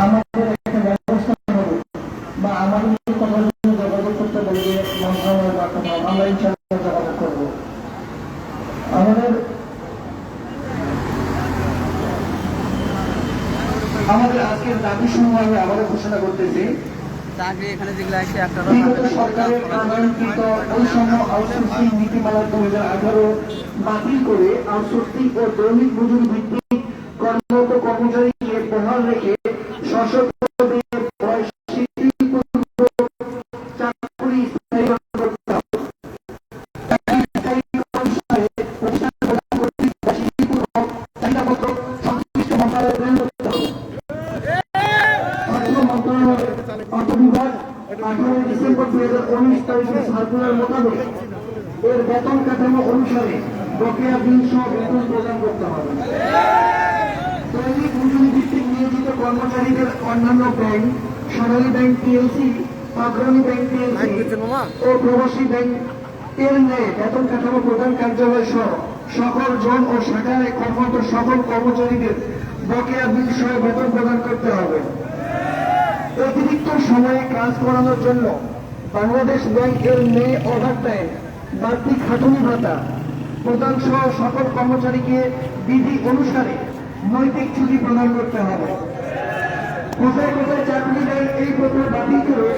আমাদের একটা ব্যবস্থা হবে বা আমাদের কথা যোগাযোগ করতে বলবে মন্ত্রণালয়ের মাধ্যমে আমরা ইনশাআল্লাহ যোগাযোগ করবো। আমাদের আমাদের আজকের দাবি সমূহ আমি আবারও ঘোষণা করতেছি। সরকারের প্রণয়নকৃত বৈষম্য আউটসোর্সিং নীতিমালা 2018 বাতিল করে আউটসোর্সিং ও দৈনিক মজুরি ভিত্তিক কর্মরত কর্মচারীকে বহাল রেখে চাকরি স্থায়ী করতে হবে। সংশ্লিষ্ট মন্ত্রণালয় অর্থ বিভাগ 18 ডিসেম্বর 2019 তারিখে সার্কুলার মোতাবেক এর বেতন কাঠামো অনুসারে বকেয়া বিল সহ বেতন প্রদান করতে হবে। দৈনিক মজুরি ভিত্তিক নিয়োজিত কর্মচারীদের অন্যান্য ব্যাংক, সোনালী ব্যাংক পিএলসি, অগ্রণী ব্যাংক পিএলসি ও প্রবাসী ব্যাংক এর ন্যায় বেতন কাঠামো প্রদান কার্যালয় সহ সকল জোন ও শাখায় কর্মরত সকল কর্মচারীদের বকেয়া বিল সহ বেতন প্রদান করতে হবে। অতিরিক্ত সময়ে কাজ করানোর জন্য বাংলাদেশ ব্যাংকের মে ওভারটাইম, বাড়তি খাটুনি ভাতা প্রদান সহ সকল কর্মচারীকে বিধি অনুসারে নৈতিক ছুটি প্রদান করতে হবে। কোথায় কোথায় চাকরি দেয় এই প্রথা বাতিল করে